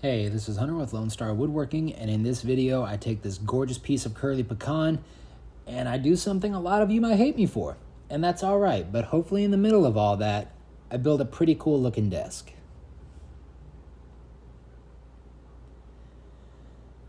Hey, this is Hunter with Lone Star Woodworking, and in this video I take this gorgeous piece of curly pecan and I do something a lot of you might hate me for, and that's alright, but hopefully in the middle of all that, I build a pretty cool looking desk.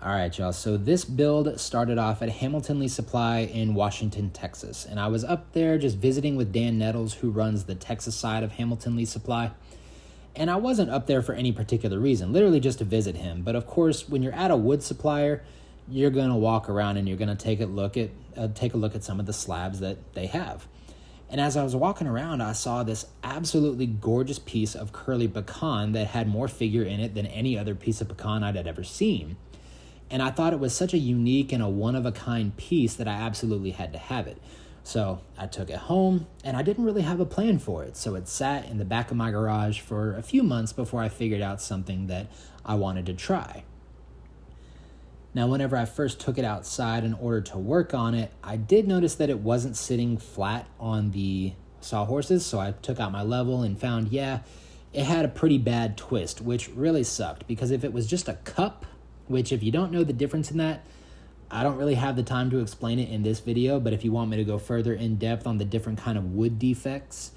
Alright y'all, so this build started off at Hamilton Lee Supply in Washington, Texas, and I was up there just visiting with Dan Nettles, who runs the Texas side of Hamilton Lee Supply. And I wasn't up there for any particular reason, literally just to visit him. But of course, when you're at a wood supplier, you're going to walk around and you're going to take a look at some of the slabs that they have. And as I was walking around, I saw this absolutely gorgeous piece of curly pecan that had more figure in it than any other piece of pecan I'd ever seen. And I thought it was such a unique and a one-of-a-kind piece that I absolutely had to have it. So I took it home, and I didn't really have a plan for it. So it sat in the back of my garage for a few months before I figured out something that I wanted to try. Now, whenever I first took it outside in order to work on it, I did notice that it wasn't sitting flat on the sawhorses. So I took out my level and found, it had a pretty bad twist, which really sucked. Because if it was just a cup, which if you don't know the difference in that, I don't really have the time to explain it in this video, but if you want me to go further in depth on the different kind of wood defects,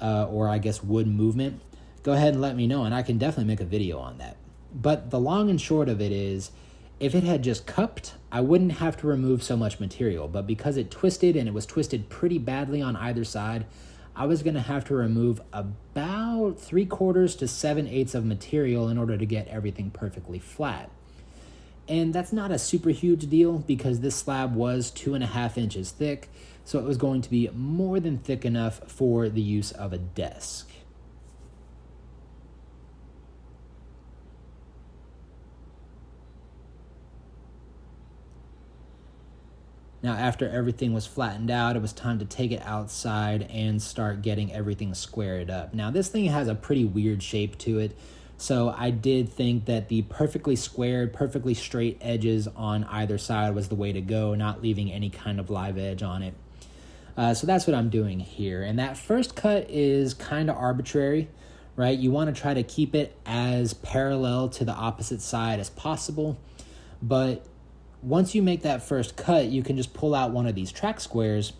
or I guess wood movement, go ahead and let me know, and I can definitely make a video on that. But the long and short of it is, if it had just cupped, I wouldn't have to remove so much material, but because it twisted, and it was twisted pretty badly on either side, I was going to have to remove about 3/4 to 7/8 of material in order to get everything perfectly flat. And that's not a super huge deal because this slab was 2.5 inches thick, so it was going to be more than thick enough for the use of a desk. Now, after everything was flattened out, it was time to take it outside and start getting everything squared up. Now, this thing has a pretty weird shape to it. So I did think that the perfectly squared, perfectly straight edges on either side was the way to go, not leaving any kind of live edge on it. So that's what I'm doing here. And that first cut is kind of arbitrary, right? You want to try to keep it as parallel to the opposite side as possible. But once you make that first cut, you can just pull out one of these track squares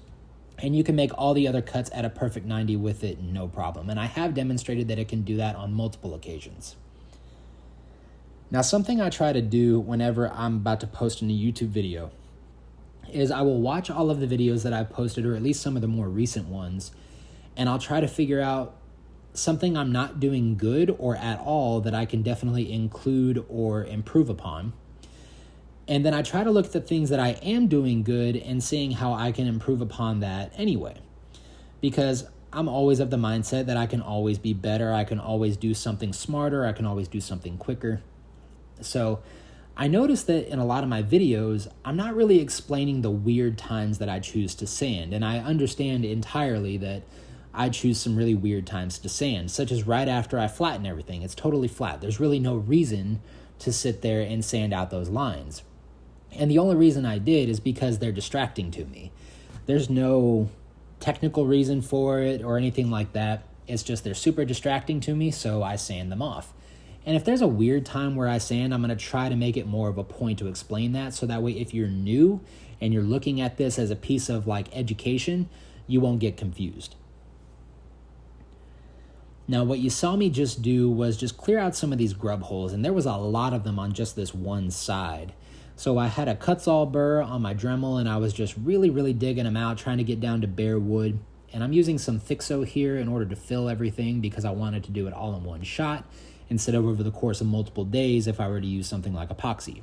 and you can make all the other cuts at a perfect 90 with it, no problem. And I have demonstrated that it can do that on multiple occasions. Now, something I try to do whenever I'm about to post a new YouTube video is I will watch all of the videos that I've posted, or at least some of the more recent ones, and I'll try to figure out something I'm not doing good or at all that I can definitely include or improve upon. And then I try to look at the things that I am doing good and seeing how I can improve upon that anyway. Because I'm always of the mindset that I can always be better, I can always do something smarter, I can always do something quicker. So I noticed that in a lot of my videos, I'm not really explaining the weird times that I choose to sand. And I understand entirely that I choose some really weird times to sand, such as right after I flatten everything. It's totally flat. There's really no reason to sit there and sand out those lines. And the only reason I did is because they're distracting to me. There's no technical reason for it or anything like that. It's just they're super distracting to me, so I sand them off. And if there's a weird time where I sand, I'm going to try to make it more of a point to explain that, so that way if you're new and you're looking at this as a piece of like education, you won't get confused. Now, what you saw me just do was just clear out some of these grub holes, and there was a lot of them on just this one side. So I had a Kutzall burr on my Dremel, and I was just really digging them out, trying to get down to bare wood. And I'm using some Fixo here in order to fill everything because I wanted to do it all in one shot instead of over the course of multiple days if I were to use something like epoxy.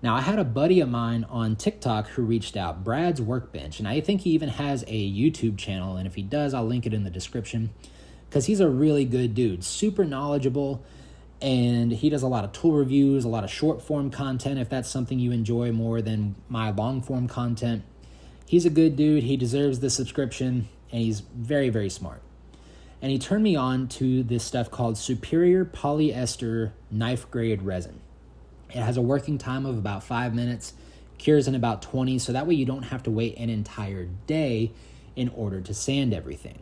Now, I had a buddy of mine on TikTok who reached out, Brad's Workbench, and I think he even has a YouTube channel, and if he does, I'll link it in the description, because he's a really good dude, super knowledgeable, and he does a lot of tool reviews, a lot of short form content, if that's something you enjoy more than my long form content. He's a good dude, he deserves the subscription, and he's very smart. And he turned me on to this stuff called Superior Polyester Knife Grade Resin. It has a working time of about 5 minutes, cures in about 20, so that way you don't have to wait an entire day in order to sand everything.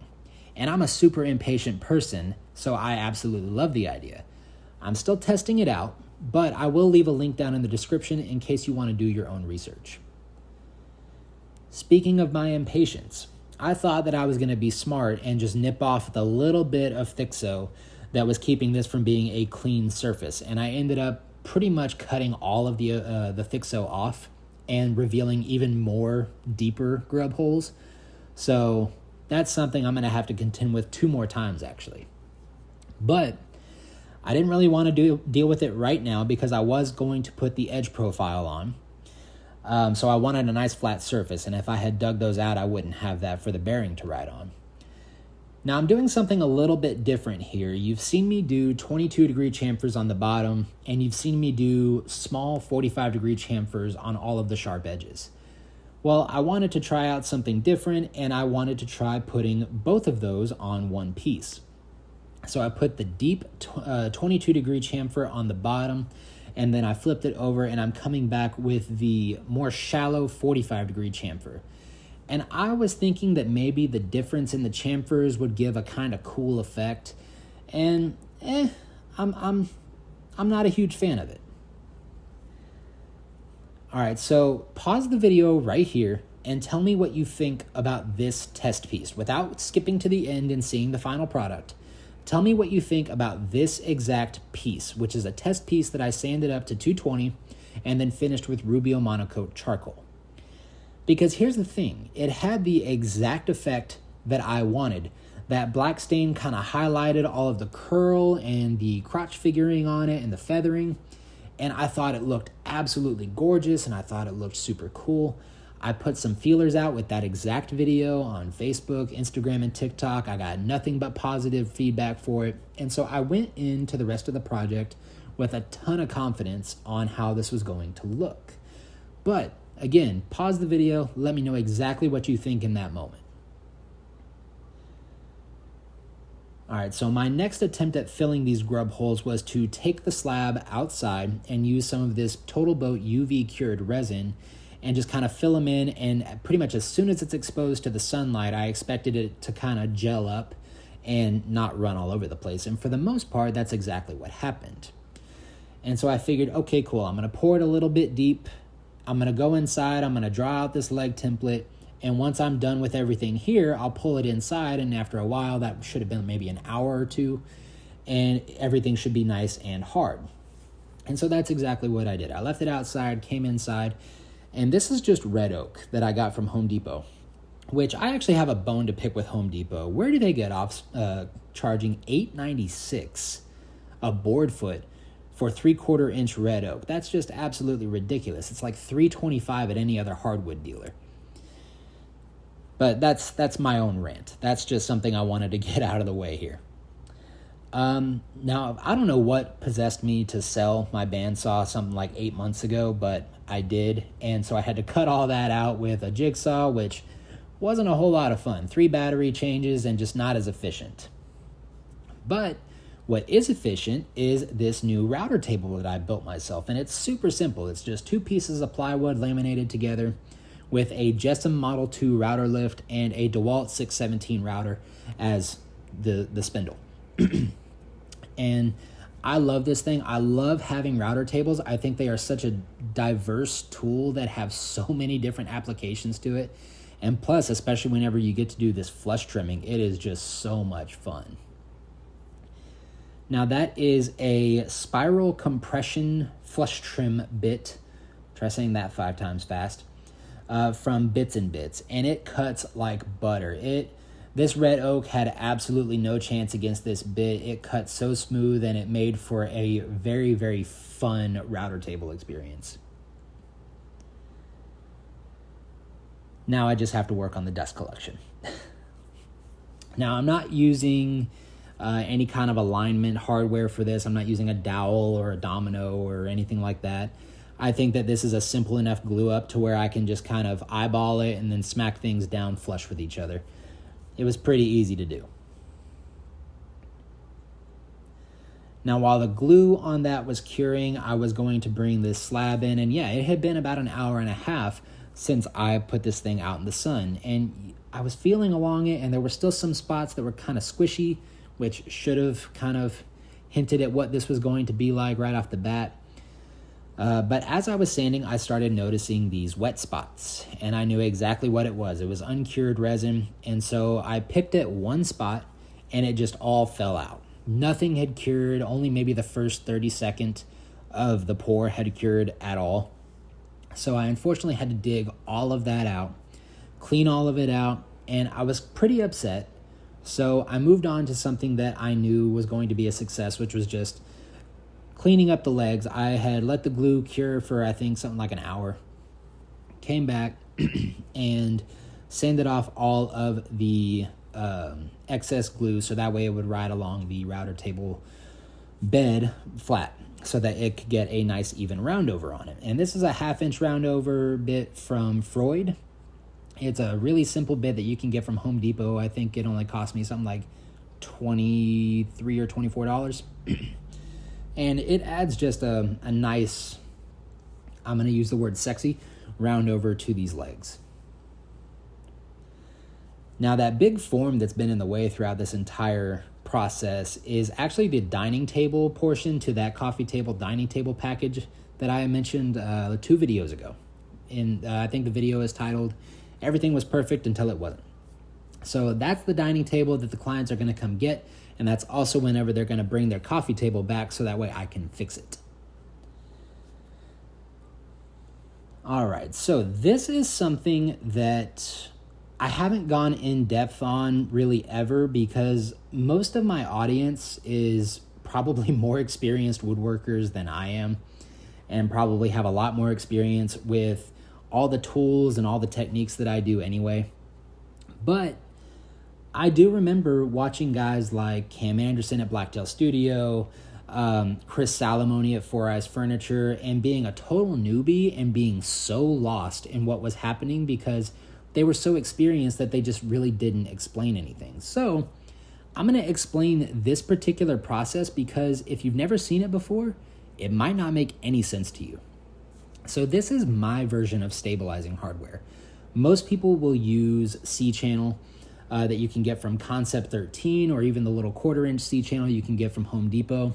And I'm a super impatient person, so I absolutely love the idea. I'm still testing it out, but I will leave a link down in the description in case you want to do your own research. Speaking of my impatience, I thought that I was going to be smart and just nip off the little bit of Thixo that was keeping this from being a clean surface, and I ended up pretty much cutting all of the Thixo off and revealing even more deeper grub holes. So that's something I'm going to have to contend with 2 more times, actually. But I didn't really want to deal with it right now because I was going to put the edge profile on. So I wanted a nice flat surface, and if I had dug those out, I wouldn't have that for the bearing to ride on. Now I'm doing something a little bit different here. You've seen me do 22-degree chamfers on the bottom, and you've seen me do small 45-degree chamfers on all of the sharp edges. Well, I wanted to try out something different, and I wanted to try putting both of those on one piece. So I put the deep 22-degree chamfer on the bottom, and then I flipped it over, and I'm coming back with the more shallow 45-degree chamfer. And I was thinking that maybe the difference in the chamfers would give a kind of cool effect, and I'm not a huge fan of it. All right, so pause the video right here and tell me what you think about this test piece without skipping to the end and seeing the final product. Tell me what you think about this exact piece, which is a test piece that I sanded up to 220 and then finished with Rubio Monocoat charcoal. Because here's the thing, it had the exact effect that I wanted. That black stain kind of highlighted all of the curl and the crotch figuring on it and the feathering, and I thought it looked absolutely gorgeous, and I thought it looked super cool. I put some feelers out with that exact video on Facebook, Instagram, and TikTok. I got nothing but positive feedback for it, and so I went into the rest of the project with a ton of confidence on how this was going to look. But again, pause the video, let me know exactly what you think in that moment. All right, so my next attempt at filling these grub holes was to take the slab outside and use some of this Total Boat UV cured resin and just kind of fill them in, and pretty much as soon as it's exposed to the sunlight, I expected it to kind of gel up and not run all over the place. And for the most part, that's exactly what happened. And so I figured, okay, cool, I'm gonna pour it a little bit deep. I'm going to go inside, I'm going to draw out this leg template, and once I'm done with everything here, I'll pull it inside, and after a while, that should have been maybe an hour or 2, and everything should be nice and hard. And so that's exactly what I did. I left it outside, came inside, and this is just red oak that I got from Home Depot, which I actually have a bone to pick with Home Depot. Where do they get off charging $8.96 a board foot for 3/4 inch red oak? That's just absolutely ridiculous. It's like $3.25 at any other hardwood dealer. But that's my own rant. That's just something I wanted to get out of the way here. Now, I don't know what possessed me to sell my bandsaw something like 8 months ago, but I did. And so I had to cut all that out with a jigsaw, which wasn't a whole lot of fun. 3 battery changes and just not as efficient. But what is efficient is this new router table that I built myself, and it's super simple. It's just 2 pieces of plywood laminated together with a Jessom Model 2 router lift and a DeWalt 617 router as the spindle. And I love this thing. I love having router tables. I think they are such a diverse tool that have so many different applications to it. And plus, especially whenever you get to do this flush trimming, it is just so much fun. Now that is a spiral compression flush trim bit. Try saying that 5 times fast. From Bits and Bits, and it cuts like butter. This red oak had absolutely no chance against this bit. It cut so smooth, and it made for a very, very fun router table experience. Now I just have to work on the dust collection. Now I'm not using any kind of alignment hardware for this. I'm not using a dowel or a domino or anything like that. I think that this is a simple enough glue up to where I can just kind of eyeball it and then smack things down flush with each other. It was pretty easy to do. Now, while the glue on that was curing, I was going to bring this slab in, and yeah, it had been about an hour and a half since I put this thing out in the sun, and I was feeling along it, and there were still some spots that were kind of squishy, which should have kind of hinted at what this was going to be like right off the bat. But as I was sanding, I started noticing these wet spots, and I knew exactly what it was. It was uncured resin, and so I picked at one spot, and it just all fell out. Nothing had cured, only maybe the first 30-second of the pour had cured at all. So I unfortunately had to dig all of that out, clean all of it out, and I was pretty upset. So I moved on to something that I knew was going to be a success, which was just cleaning up the legs. I had let the glue cure for, I think, something like an hour. Came back and sanded off all of the excess glue so that way it would ride along the router table bed flat so that it could get a nice even roundover on it. And this is a 1/2-inch roundover bit from Freud. It's a really simple bit that you can get from Home Depot. I think it only cost me something like $23 or $24. And it adds just a nice, I'm going to use the word sexy, roundover to these legs. Now that big form that's been in the way throughout this entire process is actually the dining table portion to that coffee table dining table package that I mentioned 2 videos ago. And I think the video is titled, Everything Was Perfect Until It Wasn't. So that's the dining table that the clients are going to come get, and that's also whenever they're going to bring their coffee table back so that way I can fix it. All right, so this is something that I haven't gone in depth on really ever because most of my audience is probably more experienced woodworkers than I am and probably have a lot more experience with all the tools and all the techniques that I do anyway. But I do remember watching guys like Cam Anderson at Blacktail Studio, Chris Salamone at Four Eyes Furniture, and being a total newbie and being so lost in what was happening because they were so experienced that they just really didn't explain anything. So I'm going to explain this particular process because if you've never seen it before, it might not make any sense to you. So this is my version of stabilizing hardware. Most people will use C-channel that you can get from Concept 13 or even the little 1/4-inch C-channel you can get from Home Depot.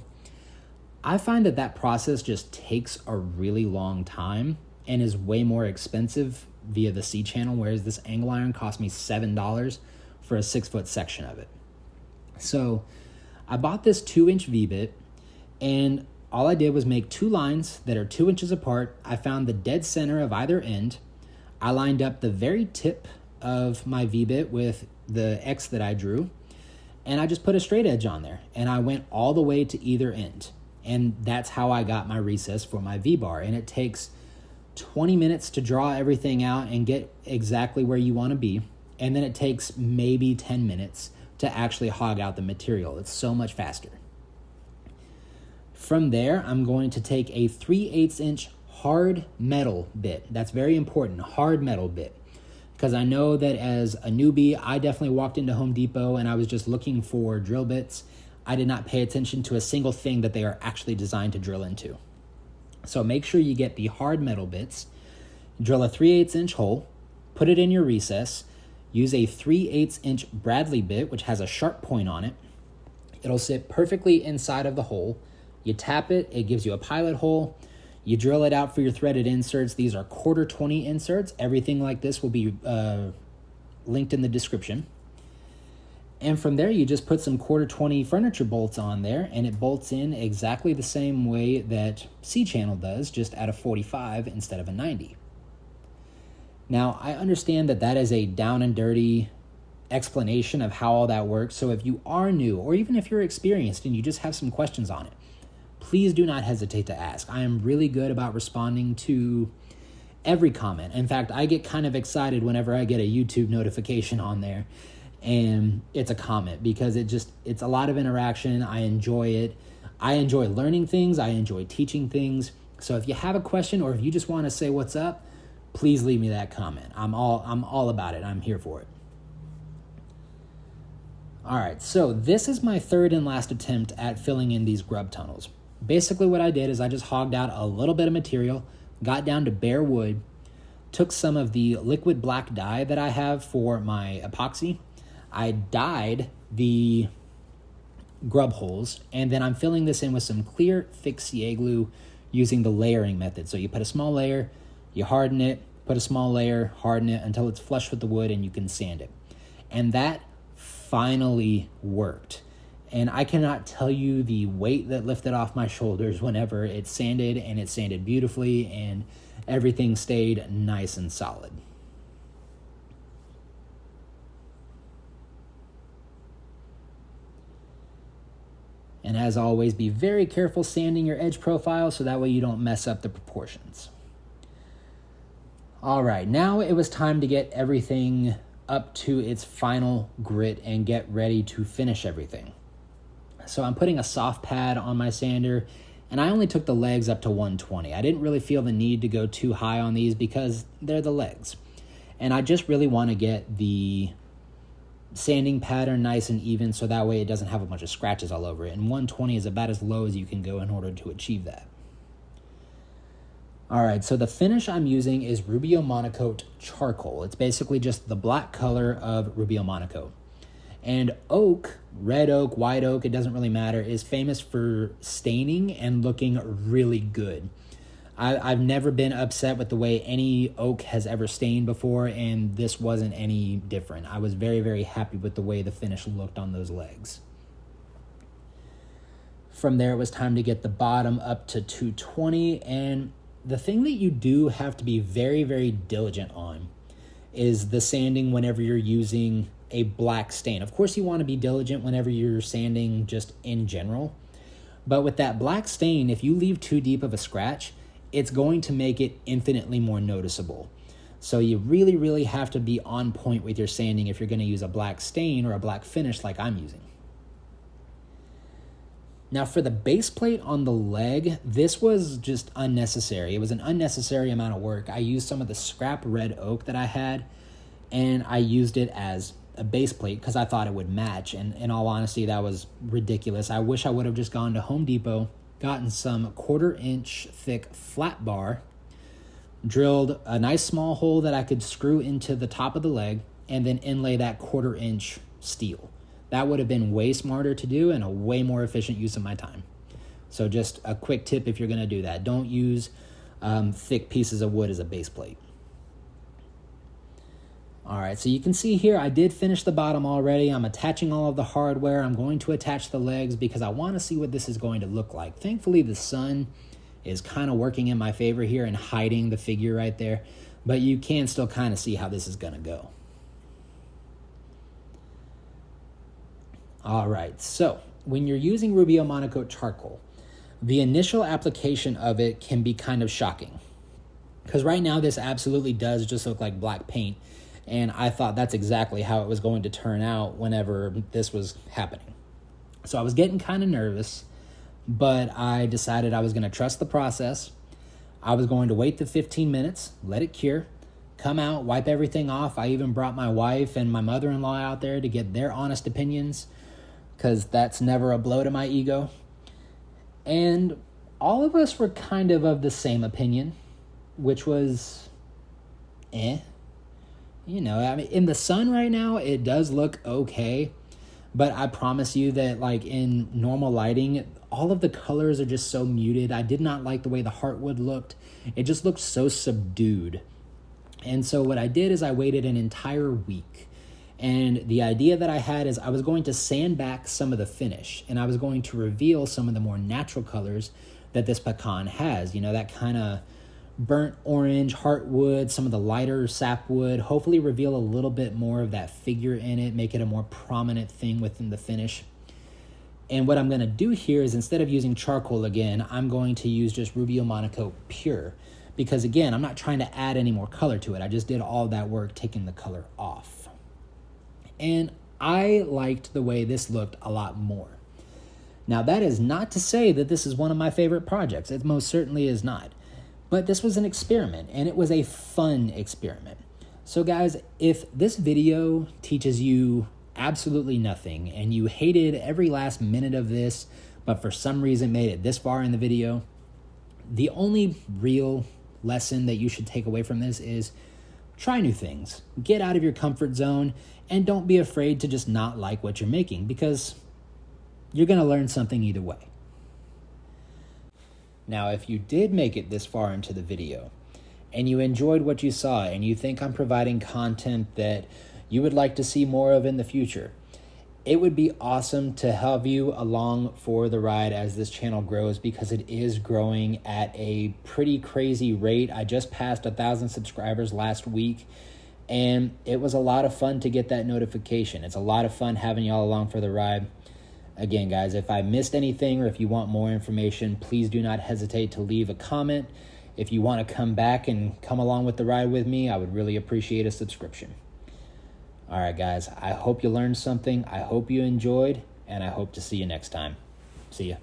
I find that that process just takes a really long time and is way more expensive via the C-channel, whereas this angle iron cost me $7 for a 6-foot section of it. So I bought this 2-inch V-bit, and all I did was make 2 lines that are 2 inches apart. I found the dead center of either end. I lined up the very tip of my V-bit with the X that I drew, and I just put a straight edge on there, and I went all the way to either end. And that's how I got my recess for my V-bar. And it takes 20 minutes to draw everything out and get exactly where you want to be. And then it takes maybe 10 minutes to actually hog out the material. It's so much faster. From there, I'm going to take a 3/8-inch hard metal bit. That's very important, hard metal bit. Because I know that as a newbie, I definitely walked into Home Depot and I was just looking for drill bits. I did not pay attention to a single thing that they are actually designed to drill into. So make sure you get the hard metal bits, drill a 3/8-inch hole, put it in your recess, use a 3/8-inch Bradley bit, which has a sharp point on it. It'll sit perfectly inside of the hole. You tap it, it gives you a pilot hole. You drill it out for your threaded inserts. These are 1/4-20 inserts. Everything like this will be linked in the description. And from there, you just put some 1/4-20 furniture bolts on there, and it bolts in exactly the same way that C-channel does, just at a 45 instead of a 90. Now, I understand that that is a down and dirty explanation of how all that works. So if you are new, or even if you're experienced and you just have some questions on it, please do not hesitate to ask. I am really good about responding to every comment. In fact, I get kind of excited whenever I get a YouTube notification on there and it's a comment because it's a lot of interaction. I enjoy it. I enjoy learning things. I enjoy teaching things. So if you have a question or if you just want to say what's up, please leave me that comment. I'm all about it. I'm here for it. All right, so this is my third and last attempt at filling in these grub tunnels. Basically what I did is I just hogged out a little bit of material, got down to bare wood, took some of the liquid black dye that I have for my epoxy. I dyed the grub holes, and then I'm filling this in with some clear, thick CA glue using the layering method. So you put a small layer, you harden it, put a small layer, harden it until it's flush with the wood, and you can sand it. And that finally worked. And I cannot tell you the weight that lifted off my shoulders whenever it sanded, and it sanded beautifully, and everything stayed nice and solid. And as always, be very careful sanding your edge profile so that way you don't mess up the proportions. All right, now it was time to get everything up to its final grit and get ready to finish everything. So I'm putting a soft pad on my sander, and I only took the legs up to 120. I didn't really feel the need to go too high on these because they're the legs. And I just really want to get the sanding pattern nice and even so that way it doesn't have a bunch of scratches all over it. And 120 is about as low as you can go in order to achieve that. All right, so the finish I'm using is Rubio Monocoat Charcoal. It's basically just the black color of Rubio Monocoat. And oak, red oak, white oak, it doesn't really matter, is famous for staining and looking really good. I've never been upset with the way any oak has ever stained before, and this wasn't any different. I was very, very happy with the way the finish looked on those legs. From there, it was time to get the bottom up to 220, and the thing that you do have to be very, very diligent on is the sanding whenever you're using a black stain. Of course, you want to be diligent whenever you're sanding just in general, but with that black stain, if you leave too deep of a scratch, it's going to make it infinitely more noticeable. So you really, really have to be on point with your sanding if you're going to use a black stain or a black finish like I'm using. Now for the base plate on the leg, this was just unnecessary. It was an unnecessary amount of work. I used some of the scrap red oak that I had, and I used it as a base plate because I thought it would match. And in all honesty, that was ridiculous. I wish I would have just gone to Home Depot, gotten some 1/4-inch thick flat bar, drilled a nice small hole that I could screw into the top of the leg, and then inlay that 1/4-inch steel. That would have been way smarter to do and a way more efficient use of my time. So just a quick tip if you're going to do that. Don't use thick pieces of wood as a base plate. All right, so you can see here I did finish the bottom already. I'm attaching all of the hardware. I'm going to attach the legs because I want to see what this is going to look like. Thankfully, the sun is kind of working in my favor here and hiding the figure right there, but you can still kind of see how this is going to go. All right, so when you're using Rubio Monocoat Charcoal, the initial application of it can be kind of shocking because right now this absolutely does just look like black paint. And I thought that's exactly how it was going to turn out whenever this was happening. So I was getting kind of nervous, but I decided I was going to trust the process. I was going to wait the 15 minutes, let it cure, come out, wipe everything off. I even brought my wife and my mother-in-law out there to get their honest opinions because that's never a blow to my ego. And all of us were kind of the same opinion, which was, You know, I mean, in the sun right now, it does look okay, but I promise you that like in normal lighting, all of the colors are just so muted. I did not like the way the heartwood looked. It just looked so subdued. And so what I did is I waited an entire week. And the idea that I had is I was going to sand back some of the finish, and I was going to reveal some of the more natural colors that this pecan has. You know, that kind of burnt orange, heartwood, some of the lighter sapwood, hopefully reveal a little bit more of that figure in it, make it a more prominent thing within the finish. And what I'm going to do here is instead of using charcoal again, I'm going to use just Rubio Monocoat Pure. Because again, I'm not trying to add any more color to it. I just did all that work taking the color off. And I liked the way this looked a lot more. Now that is not to say that this is one of my favorite projects. It most certainly is not. But this was an experiment, and it was a fun experiment. So guys, if this video teaches you absolutely nothing, and you hated every last minute of this, but for some reason made it this far in the video, the only real lesson that you should take away from this is try new things. Get out of your comfort zone, and don't be afraid to just not like what you're making, because you're going to learn something either way. Now, if you did make it this far into the video and you enjoyed what you saw and you think I'm providing content that you would like to see more of in the future, it would be awesome to have you along for the ride as this channel grows, because it is growing at a pretty crazy rate. I just passed 1,000 subscribers last week, and it was a lot of fun to get that notification. It's a lot of fun having y'all along for the ride. Again, guys, if I missed anything or if you want more information, please do not hesitate to leave a comment. If you want to come back and come along with the ride with me, I would really appreciate a subscription. All right, guys, I hope you learned something. I hope you enjoyed, and I hope to see you next time. See ya.